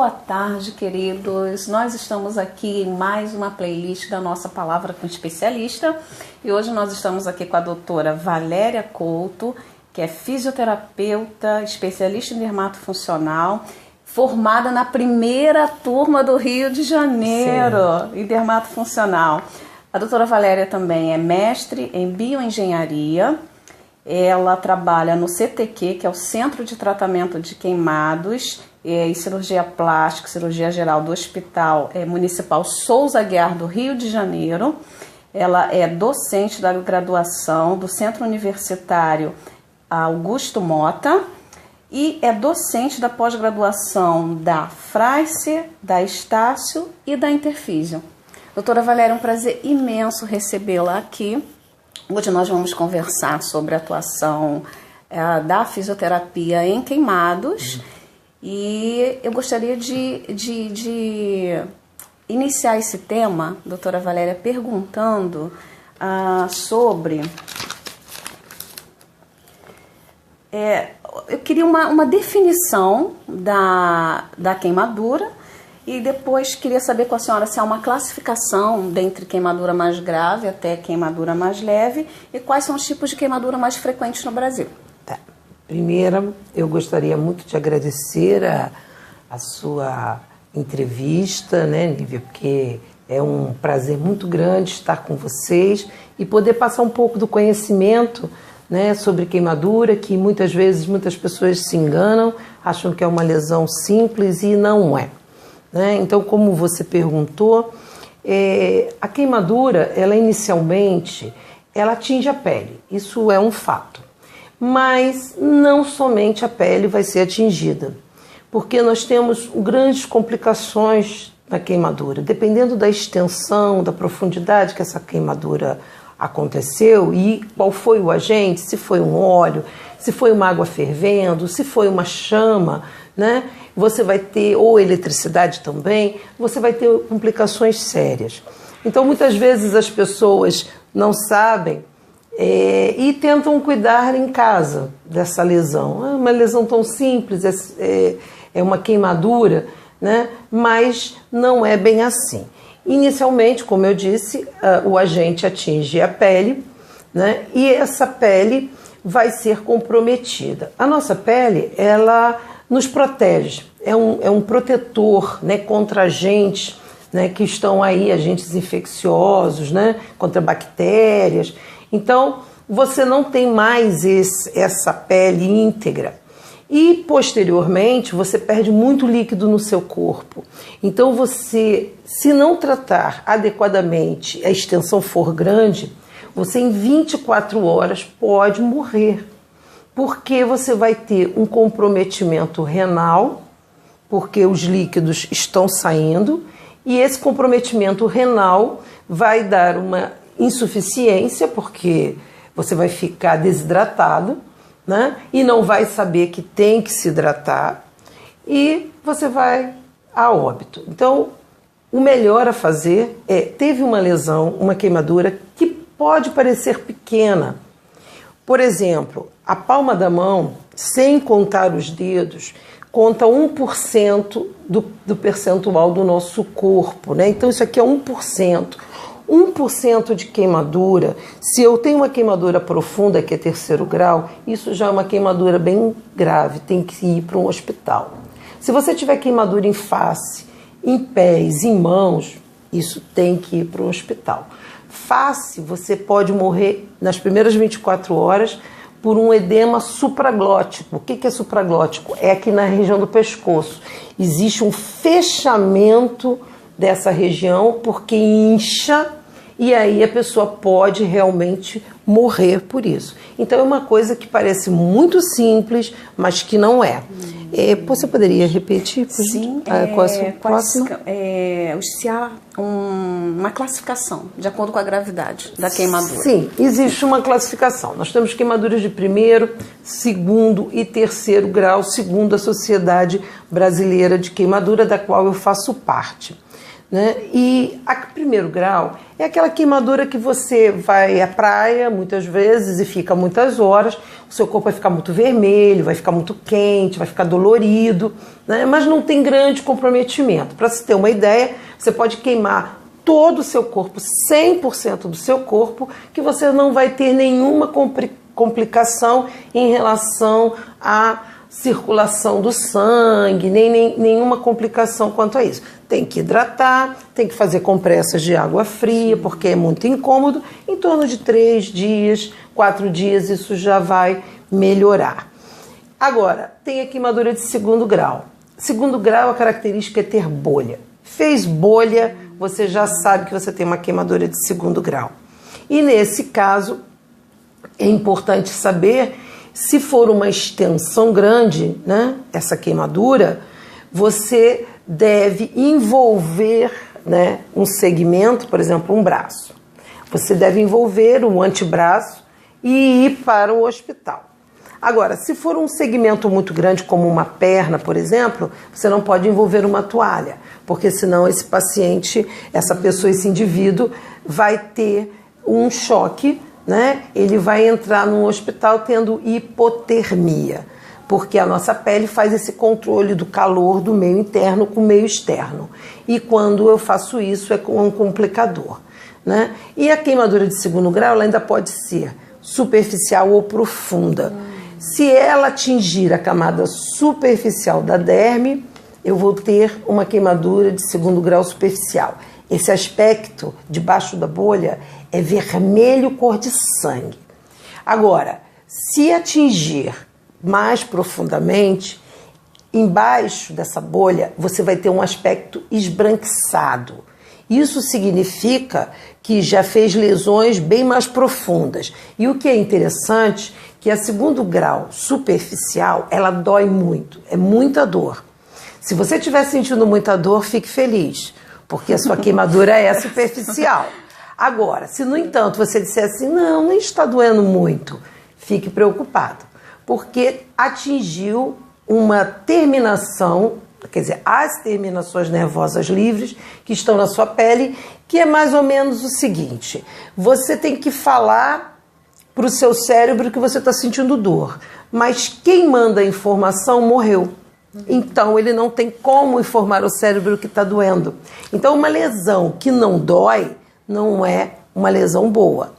Boa tarde, queridos. Nós estamos aqui em mais uma playlist da nossa Palavra com Especialista e hoje nós estamos aqui com a doutora Valéria Couto, que é fisioterapeuta, especialista em dermatofuncional, formada na primeira turma do Rio de Janeiro em dermatofuncional. A doutora Valéria também é mestre em bioengenharia. Ela trabalha no CTQ, que é o Centro de Tratamento de Queimados, e cirurgia plástica, cirurgia geral do Hospital Municipal Souza Aguiar do Rio de Janeiro. Ela é docente da graduação do Centro Universitário Augusto Mota e é docente da pós-graduação da Fraice, da Estácio e da Interfísio. Doutora Valéria, é um prazer imenso recebê-la aqui. Hoje nós vamos conversar sobre a atuação da fisioterapia em queimados e eu gostaria de iniciar esse tema, doutora Valéria, perguntando sobre... eu queria uma definição da queimadura e depois queria saber com a senhora se há uma classificação dentre queimadura mais grave até queimadura mais leve e quais são os tipos de queimadura mais frequentes no Brasil. Tá. Primeiro, eu gostaria muito de agradecer a sua entrevista, né, Nívia, porque é um prazer muito grande estar com vocês e poder passar um pouco do conhecimento, né, sobre queimadura, que muitas vezes muitas pessoas se enganam, acham que é uma lesão simples e não é. Então, como você perguntou, a queimadura, ela inicialmente, ela atinge a pele, isso é um fato. Mas não somente a pele vai ser atingida, porque nós temos grandes complicações na queimadura, dependendo da extensão, da profundidade que essa queimadura aconteceu e qual foi o agente, se foi um óleo, se foi uma água fervendo, se foi uma chama, né? Você vai ter, ou eletricidade também, você vai ter complicações sérias. Então, muitas vezes as pessoas não sabem e tentam cuidar em casa dessa lesão. Uma lesão tão simples, é uma queimadura, né? Mas não é bem assim. Inicialmente, como eu disse, o agente atinge a pele, né? E essa pele vai ser comprometida. A nossa pele, ela nos protege, é um protetor, né, contra agentes, né, que estão aí, agentes infecciosos, né, contra bactérias. Então, você não tem mais essa pele íntegra. E, posteriormente, você perde muito líquido no seu corpo. Então, você, se não tratar adequadamente, a extensão for grande, você em 24 horas pode morrer. Porque você vai ter um comprometimento renal, porque os líquidos estão saindo, e esse comprometimento renal vai dar uma insuficiência, porque você vai ficar desidratado, né? E não vai saber que tem que se hidratar, e você vai a óbito. Então, o melhor a fazer teve uma lesão, uma queimadura, que pode parecer pequena. Por exemplo, a palma da mão, sem contar os dedos, conta 1% do percentual do nosso corpo, né? Então isso aqui é 1%. 1% de queimadura, se eu tenho uma queimadura profunda, que é 3º grau, isso já é uma queimadura bem grave, tem que ir para um hospital. Se você tiver queimadura em face, em pés, em mãos, isso tem que ir para um hospital. Face, você pode morrer nas primeiras 24 horas por um edema supraglótico. O que é supraglótico? É aqui na região do pescoço. Existe um fechamento dessa região porque incha e aí a pessoa pode realmente morrer por isso. Então é uma coisa que parece muito simples, mas que não é. Você poderia repetir? Sim. Se há uma classificação, de acordo com a gravidade da queimadura. Sim, existe uma classificação. Nós temos queimaduras de 1º, 2º e 3º grau, segundo a Sociedade Brasileira de Queimadura, da qual eu faço parte. né? E a primeiro grau é aquela queimadura que você vai à praia muitas vezes e fica muitas horas, o seu corpo vai ficar muito vermelho, vai ficar muito quente, vai ficar dolorido, né? Mas não tem grande comprometimento. Para se ter uma ideia, você pode queimar todo o seu corpo, 100% do seu corpo, que você não vai ter nenhuma complicação em relação à circulação do sangue, nenhuma complicação quanto a isso. Tem que hidratar, tem que fazer compressas de água fria, porque é muito incômodo. Em torno de 3 dias, 4 dias, isso já vai melhorar. Agora, tem a queimadura de segundo grau. Segundo grau, a característica é ter bolha. Fez bolha, você já sabe que você tem uma queimadura de segundo grau. E nesse caso, é importante saber, se for uma extensão grande, né, essa queimadura, você deve envolver, né, um segmento, por exemplo, um braço. Você deve envolver o antebraço e ir para o hospital. Agora, se for um segmento muito grande, como uma perna, por exemplo, você não pode envolver uma toalha, porque senão esse paciente, essa pessoa, esse indivíduo, vai ter um choque, né? Ele vai entrar no hospital tendo hipotermia, porque a nossa pele faz esse controle do calor do meio interno com o meio externo. E quando eu faço isso é com um complicador, né? E a queimadura de segundo grau ela ainda pode ser superficial ou profunda. Se ela atingir a camada superficial da derme, eu vou ter uma queimadura de segundo grau superficial. Esse aspecto debaixo da bolha é vermelho cor de sangue. Agora, se atingir mais profundamente, embaixo dessa bolha, você vai ter um aspecto esbranquiçado. Isso significa que já fez lesões bem mais profundas. E o que é interessante, que a segundo grau superficial, ela dói muito, é muita dor. Se você estiver sentindo muita dor, fique feliz, porque a sua queimadura é superficial. Agora, se no entanto você disser assim, não, nem está doendo muito, fique preocupado, porque atingiu uma terminação, quer dizer, as terminações nervosas livres que estão na sua pele, que é mais ou menos o seguinte: você tem que falar para o seu cérebro que você está sentindo dor, mas quem manda a informação morreu. Então ele não tem como informar o cérebro que está doendo. Então uma lesão que não dói não é uma lesão boa.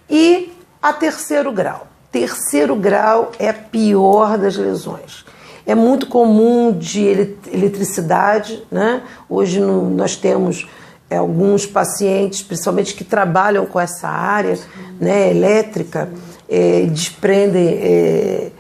E a terceiro grau. Terceiro grau é a pior das lesões. É muito comum de eletricidade, né? Hoje nós temos alguns pacientes, principalmente que trabalham com essa área, né, elétrica, desprendem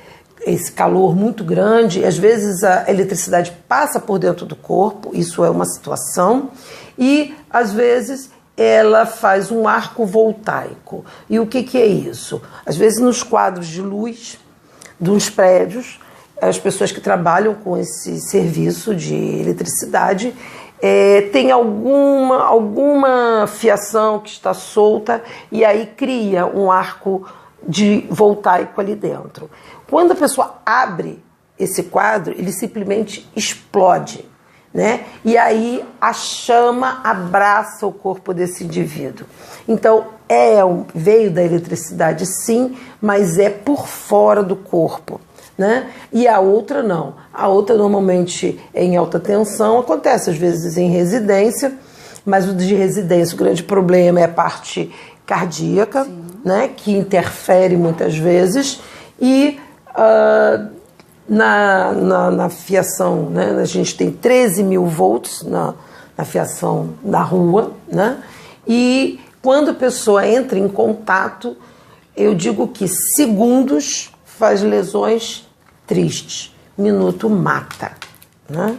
esse calor muito grande. Às vezes a eletricidade passa por dentro do corpo, isso é uma situação, e às vezes ela faz um arco voltaico. E o que é isso? Às vezes nos quadros de luz dos prédios, as pessoas que trabalham com esse serviço de eletricidade tem alguma fiação que está solta e aí cria um arco de voltaico ali dentro. Quando a pessoa abre esse quadro, ele simplesmente explode, né? E aí a chama abraça o corpo desse indivíduo. Então veio da eletricidade sim, mas é por fora do corpo, né? E a outra não. A outra normalmente é em alta tensão, acontece às vezes em residência, mas o de residência, o grande problema é a parte cardíaca, né? Que interfere muitas vezes, e na fiação, né? A gente tem 13.000 volts na fiação da rua, né? E quando a pessoa entra em contato, eu digo que segundos faz lesões tristes, minuto mata, né?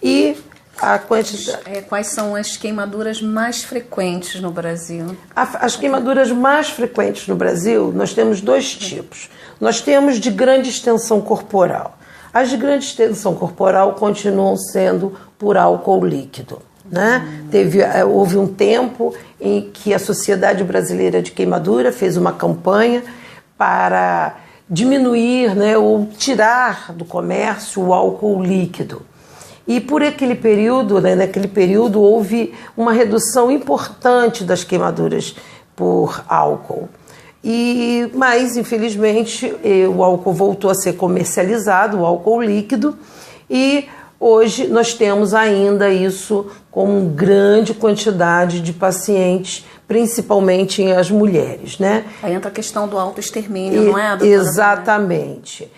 E a quantidade... Quais são as queimaduras mais frequentes no Brasil? As queimaduras mais frequentes no Brasil, nós temos 2 tipos. Nós temos de grande extensão corporal. As de grande extensão corporal continuam sendo por álcool líquido, né? Houve um tempo em que a Sociedade Brasileira de Queimadura fez uma campanha para diminuir, né, ou tirar do comércio o álcool líquido. E por aquele período, né, naquele período, houve uma redução importante das queimaduras por álcool. Mas, infelizmente, o álcool voltou a ser comercializado, o álcool líquido, e hoje nós temos ainda isso com grande quantidade de pacientes, principalmente em as mulheres, né? Aí entra a questão do autoextermínio, não é, doutora? Exatamente.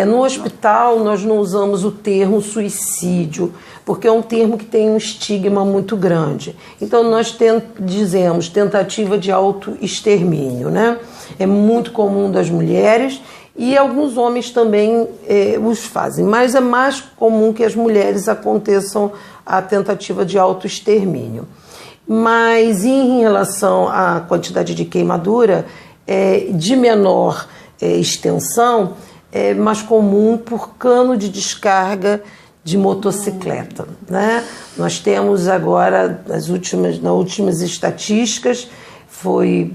No hospital, nós não usamos o termo suicídio, porque é um termo que tem um estigma muito grande. Então, nós dizemos tentativa de autoextermínio, né? É muito comum das mulheres e alguns homens também os fazem, mas é mais comum que as mulheres aconteçam a tentativa de autoextermínio. Mas em relação à quantidade de queimadura, de menor extensão, é mais comum por cano de descarga de motocicleta, né? Nós temos agora, nas últimas estatísticas, foi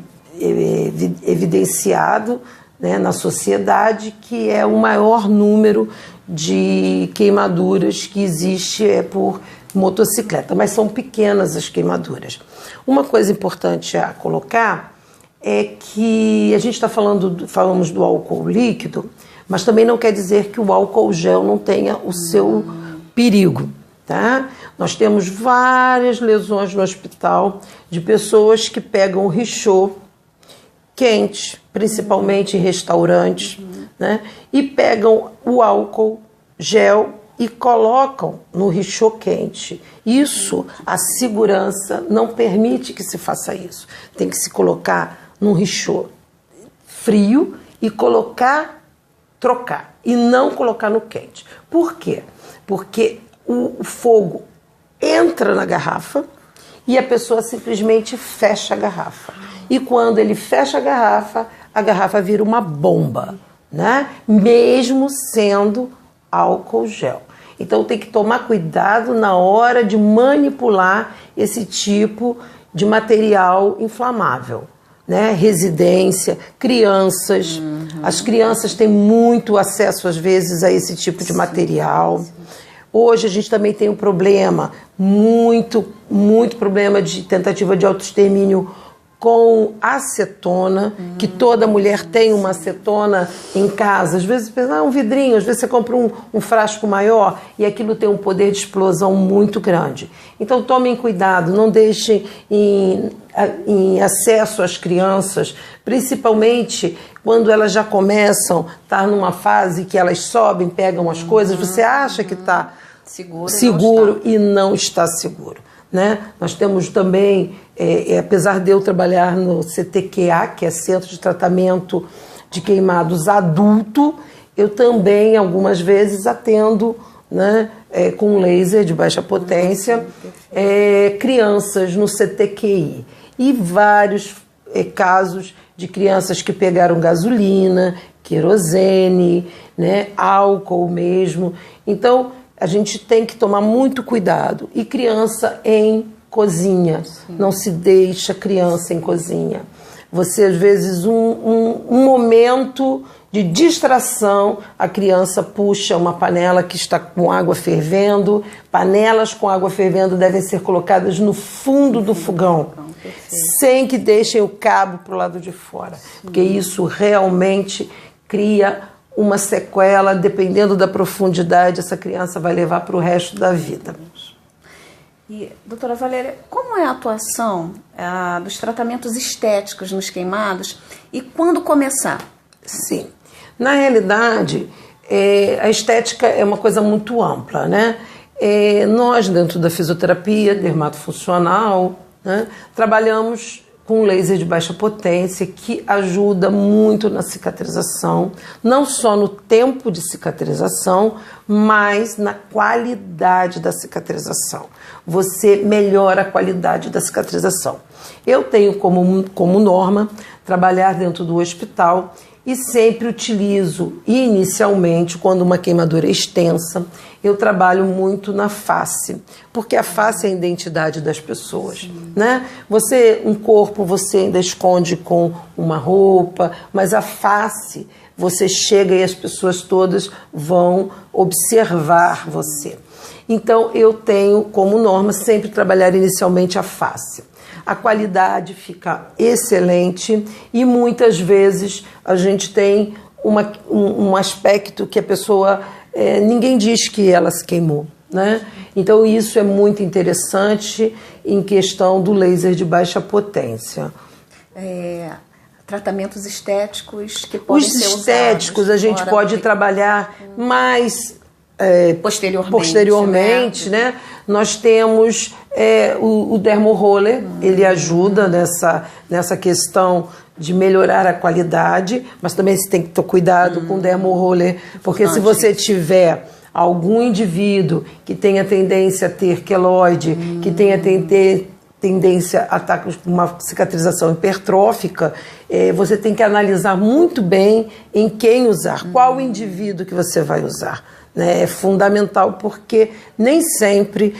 evidenciado, né, na sociedade que é o maior número de queimaduras que existe por motocicleta, mas são pequenas as queimaduras. Uma coisa importante a colocar é que a gente falamos do álcool líquido, mas também não quer dizer que o álcool gel não tenha o seu perigo, tá? Nós temos várias lesões no hospital de pessoas que pegam richô quente, principalmente em restaurantes, né? E pegam o álcool gel e colocam no richô quente. Isso, a segurança não permite que se faça isso. Tem que se colocar num richô frio e trocar, e não colocar no quente. Por quê? Porque o fogo entra na garrafa e a pessoa simplesmente fecha a garrafa. E quando ele fecha a garrafa vira uma bomba, né? Mesmo sendo álcool gel. Então tem que tomar cuidado na hora de manipular esse tipo de material inflamável, né? Residência, crianças. As crianças têm muito acesso, às vezes, a esse tipo de material. Hoje a gente também tem um problema, muito problema de tentativa de autoextermínio com acetona, que toda mulher tem uma acetona em casa. Às vezes pensa, um vidrinho, às vezes você compra um frasco maior e aquilo tem um poder de explosão muito grande. Então tomem cuidado, não deixem em acesso às crianças, principalmente quando elas já começam a estar numa fase que elas sobem, pegam as coisas, você acha que está seguro e não está seguro, né? Nós temos também, apesar de eu trabalhar no CTQA, que é Centro de Tratamento de Queimados Adulto, eu também algumas vezes atendo, né, com laser de baixa potência, crianças no CTQI. E vários casos de crianças que pegaram gasolina, querosene, né, álcool mesmo. Então, a gente tem que tomar muito cuidado. E criança em cozinha. Sim. Não se deixa criança em cozinha. Você, às vezes, um momento de distração, a criança puxa uma panela que está com água fervendo. Panelas com água fervendo devem ser colocadas no fundo do fogão, sem que deixem o cabo para o lado de fora. Porque isso realmente cria uma sequela, dependendo da profundidade, essa criança vai levar para o resto da vida. E, doutora Valéria, como é a atuação dos tratamentos estéticos nos queimados e quando começar? Sim, na realidade, a estética é uma coisa muito ampla, né? Nós, dentro da fisioterapia dermatofuncional, né, trabalhamos com laser de baixa potência, que ajuda muito na cicatrização, não só no tempo de cicatrização, mas na qualidade da cicatrização. Você melhora a qualidade da cicatrização. Eu tenho como norma trabalhar dentro do hospital e sempre utilizo, inicialmente, quando uma queimadura é extensa, eu trabalho muito na face, porque a face é a identidade das pessoas, né? Um corpo você ainda esconde com uma roupa, mas a face, você chega e as pessoas todas vão observar você. Então, eu tenho como norma sempre trabalhar inicialmente a face. A qualidade fica excelente e muitas vezes a gente tem um aspecto que a pessoa, ninguém diz que ela se queimou, né? Então isso é muito interessante em questão do laser de baixa potência. Tratamentos estéticos que podem ser usados. Os estéticos a gente pode trabalhar mais posteriormente, né? Nós temos o dermoroller, ele ajuda nessa questão de melhorar a qualidade, mas também você tem que ter cuidado com o dermoroller, porque se você tiver algum indivíduo que tenha tendência a ter queloide, que tenha tendência a estar com uma cicatrização hipertrófica, você tem que analisar muito bem em quem usar, qual indivíduo que você vai usar. É fundamental porque nem sempre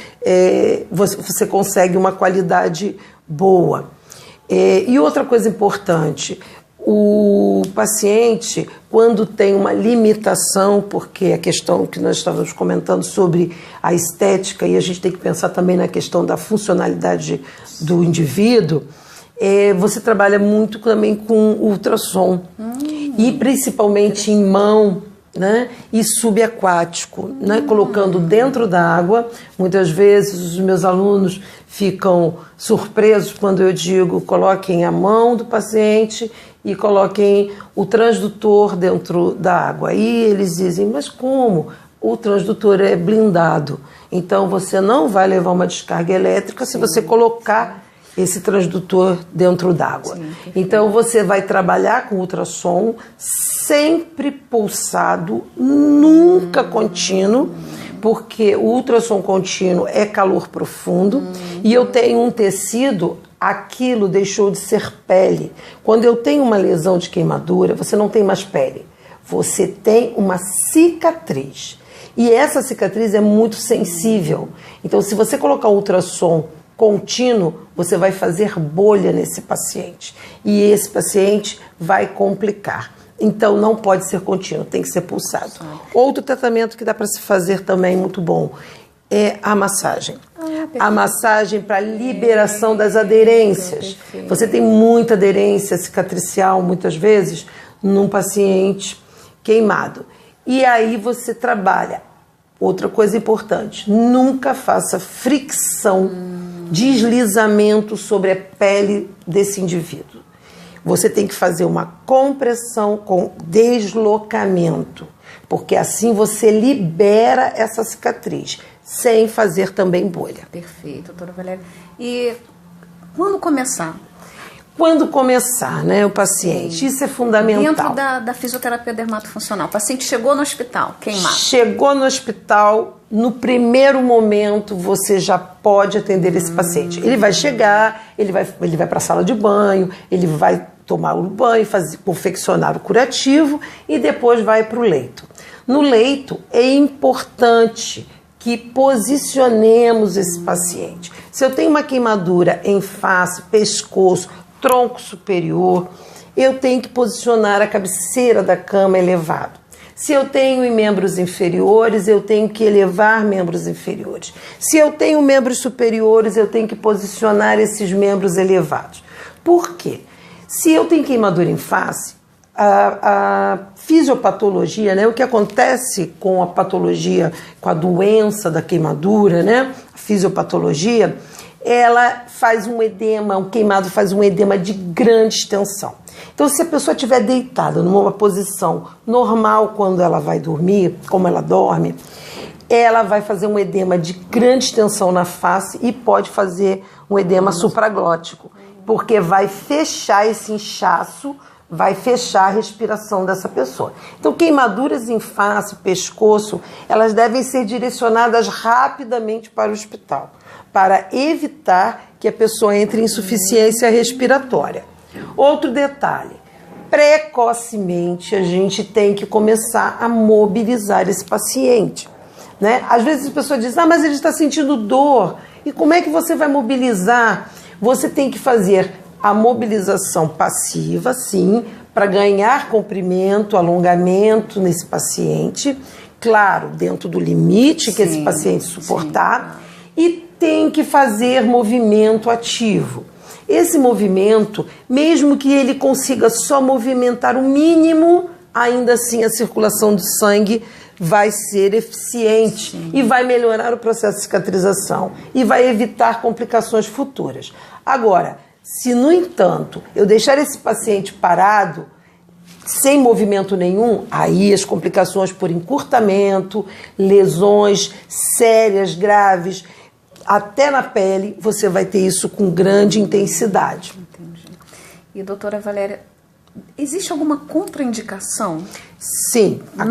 você consegue uma qualidade boa. E outra coisa importante, o paciente, quando tem uma limitação, porque a questão que nós estávamos comentando sobre a estética, e a gente tem que pensar também na questão da funcionalidade do indivíduo, você trabalha muito também com ultrassom, e principalmente em mão, né? E subaquático, né? Colocando dentro da água. Muitas vezes os meus alunos ficam surpresos quando eu digo coloquem a mão do paciente e coloquem o transdutor dentro da água. Aí eles dizem, mas como? O transdutor é blindado, então você não vai levar uma descarga elétrica se você colocar esse transdutor dentro d'água. Então você vai trabalhar com ultrassom sempre pulsado, nunca contínuo, porque o ultrassom contínuo é calor profundo e eu tenho um tecido, aquilo deixou de ser pele. Quando eu tenho uma lesão de queimadura, você não tem mais pele, você tem uma cicatriz. E essa cicatriz é muito sensível. Então se você colocar ultrassom contínuo, você vai fazer bolha nesse paciente e esse paciente vai complicar. Então não pode ser contínuo, tem que ser pulsado. Outro tratamento que dá para se fazer também muito bom é a massagem. A massagem para liberação das aderências. Você tem muita aderência cicatricial muitas vezes num paciente queimado. E aí você trabalha. Outra coisa importante, nunca faça fricção, deslizamento sobre a pele desse indivíduo. Você tem que fazer uma compressão com deslocamento, porque assim você libera essa cicatriz, sem fazer também bolha. Perfeito, doutora Valéria. E quando começar? Quando começar, né, o paciente, isso é fundamental. Dentro da fisioterapia dermatofuncional, o paciente chegou no hospital, queimado. Chegou no hospital, no primeiro momento você já pode atender esse paciente. Ele vai chegar, ele vai para a sala de banho, ele vai tomar o banho, confeccionar o curativo e depois vai para o leito. No leito é importante que posicionemos esse paciente. Se eu tenho uma queimadura em face, pescoço, tronco superior, eu tenho que posicionar a cabeceira da cama elevado. Se eu tenho em membros inferiores, eu tenho que elevar membros inferiores. Se eu tenho membros superiores, eu tenho que posicionar esses membros elevados. Por quê? Se eu tenho queimadura em face, a fisiopatologia, né, o que acontece com a patologia, com a doença da queimadura, né, a fisiopatologia, ela faz um edema, o queimado faz um edema de grande extensão. Então, se a pessoa estiver deitada numa posição normal quando ela vai dormir, como ela dorme, ela vai fazer um edema de grande extensão na face e pode fazer um edema supraglótico, porque vai fechar esse inchaço, vai fechar a respiração dessa pessoa. Então, queimaduras em face, pescoço, elas devem ser direcionadas rapidamente para o hospital, para evitar que a pessoa entre em insuficiência respiratória. Outro detalhe, precocemente a gente tem que começar a mobilizar esse paciente, né? Às vezes a pessoa diz, mas ele está sentindo dor, e como é que você vai mobilizar? Você tem que fazer a mobilização passiva, sim, para ganhar comprimento, alongamento nesse paciente. claro, dentro do limite que esse paciente suportar, e tem que fazer movimento ativo. Esse movimento, mesmo que ele consiga só movimentar o mínimo, ainda assim a circulação do sangue vai ser eficiente e vai melhorar o processo de cicatrização e vai evitar complicações futuras. Agora, se no entanto eu deixar esse paciente parado, sem movimento nenhum, aí as complicações por encurtamento, lesões sérias, graves, até na pele, você vai ter isso com grande intensidade. Entendi. E, doutora Valéria, existe alguma contraindicação? Sim, a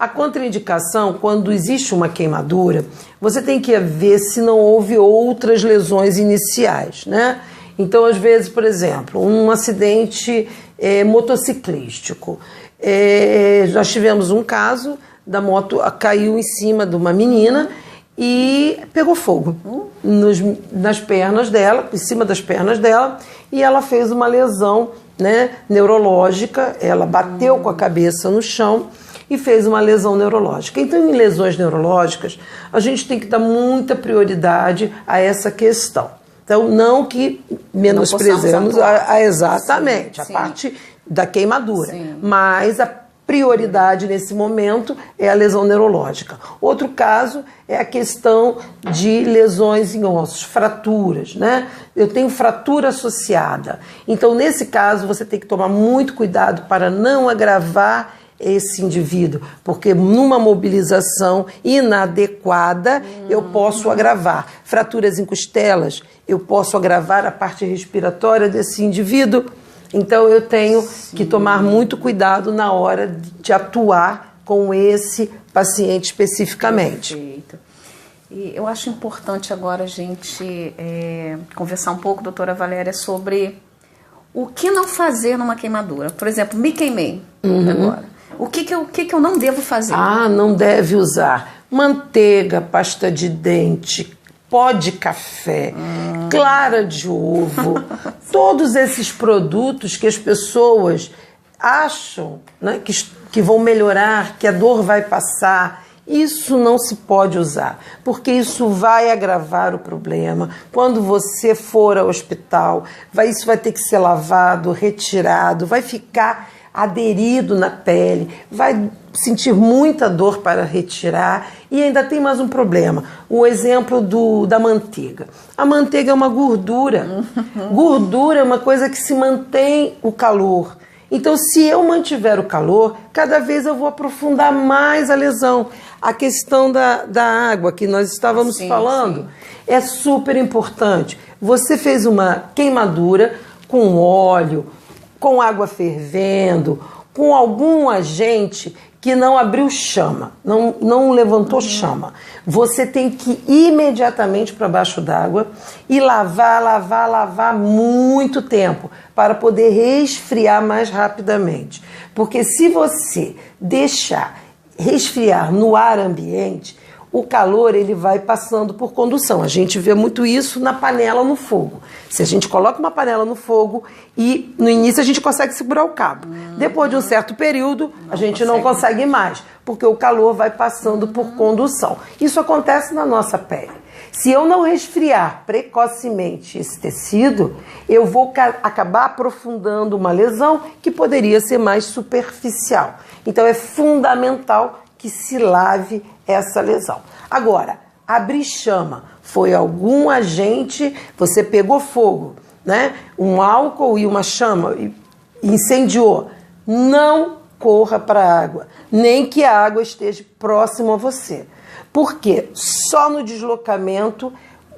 contraindicação, quando existe uma queimadura, você tem que ver se não houve outras lesões iniciais, né? Então, às vezes, por exemplo, um acidente motociclístico. Nós tivemos um caso da moto caiu em cima de uma menina e pegou fogo nas pernas dela, em cima das pernas dela, e ela fez uma lesão, né, neurológica. Ela bateu com a cabeça no chão e fez uma lesão neurológica. Então, em lesões neurológicas, a gente tem que dar muita prioridade a essa questão. Então, não que menosprezemos exatamente a parte da queimadura, mas a prioridade nesse momento é a lesão neurológica. Outro caso é a questão de lesões em ossos, fraturas, né? Eu tenho fratura associada. Então, nesse caso, você tem que tomar muito cuidado para não agravar esse indivíduo, porque numa mobilização inadequada eu posso agravar fraturas em costelas, eu posso agravar a parte respiratória desse indivíduo. Então eu tenho que tomar muito cuidado na hora de atuar com esse paciente especificamente. Perfeito. E eu acho importante agora a gente conversar um pouco, doutora Valéria, sobre o que não fazer numa queimadura. Por exemplo, me queimei agora. O que eu não devo fazer? Não deve usar manteiga, pasta de dente, pó de café, clara de ovo, todos esses produtos que as pessoas acham, né, que vão melhorar, que a dor vai passar. Isso não se pode usar, porque isso vai agravar o problema. Quando você for ao hospital, isso vai ter que ser lavado, retirado, vai ficar aderido na pele, vai sentir muita dor para retirar. E ainda tem mais um problema, o exemplo da manteiga. A manteiga é uma gordura. Gordura é uma coisa que se mantém o calor. Então, se eu mantiver o calor, cada vez eu vou aprofundar mais a lesão. A questão da água que nós estávamos falando é super importante. Você fez uma queimadura com óleo, com água fervendo, com algum agente que não abriu chama, não levantou chama. Você tem que ir imediatamente para baixo d'água e lavar muito tempo para poder resfriar mais rapidamente. Porque se você deixar resfriar no ar ambiente, o calor ele vai passando por condução. A gente vê muito isso na panela no fogo. Se a gente coloca uma panela no fogo e no início a gente consegue segurar o cabo. Depois de um certo período, a gente não consegue mais, porque o calor vai passando por condução. Isso acontece na nossa pele. Se eu não resfriar precocemente esse tecido, eu vou acabar aprofundando uma lesão que poderia ser mais superficial. Então é fundamental que se lave essa lesão. Agora, abrir chama, foi algum agente, você pegou fogo, né? Um álcool e uma chama, e incendiou. Não corra para a água, nem que a água esteja próximo a você. Porque só no deslocamento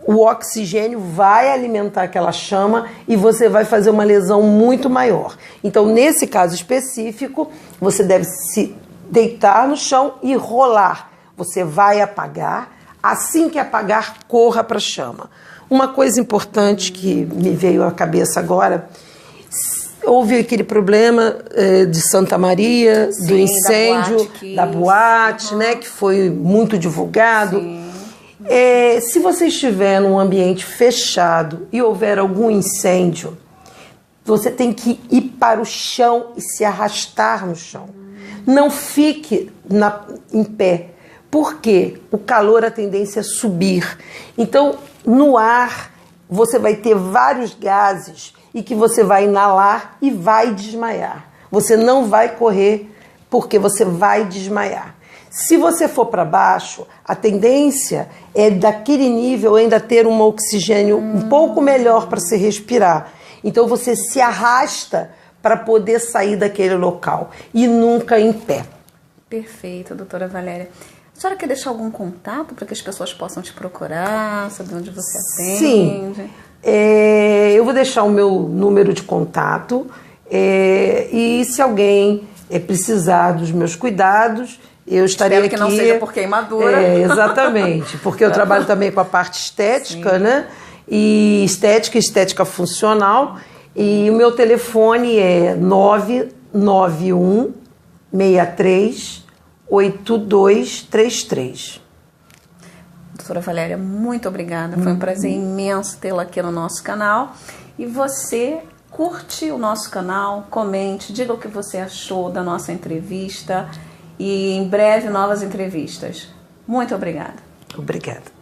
o oxigênio vai alimentar aquela chama e você vai fazer uma lesão muito maior. Então, nesse caso específico, você deve se deitar no chão e rolar. Você vai apagar. Assim que apagar, corra para a chama. Uma coisa importante que me veio à cabeça agora, houve aquele problema de Santa Maria, do incêndio da boate, né, que foi muito divulgado. Se você estiver num ambiente fechado e houver algum incêndio, você tem que ir para o chão e se arrastar no chão. Não fique em pé, porque o calor, a tendência é subir. Então, no ar, você vai ter vários gases e que você vai inalar e vai desmaiar. Você não vai correr porque você vai desmaiar. Se você for para baixo, a tendência é daquele nível ainda ter um oxigênio um pouco melhor para se respirar. Então você se arrasta para poder sair daquele local e nunca em pé. Perfeito, doutora Valéria. A senhora quer deixar algum contato para que as pessoas possam te procurar, saber onde você atende? Sim, eu vou deixar o meu número de contato e se alguém precisar dos meus cuidados, eu estarei aqui. Espero que não seja por queimadura. Exatamente, porque eu trabalho também com a parte estética, sim, né? E estética funcional. E o meu telefone é 991 63 8233. Doutora Valéria, muito obrigada. Foi um prazer imenso tê-la aqui no nosso canal. E você curte o nosso canal, comente, diga o que você achou da nossa entrevista. E em breve novas entrevistas. Muito obrigada. Obrigada.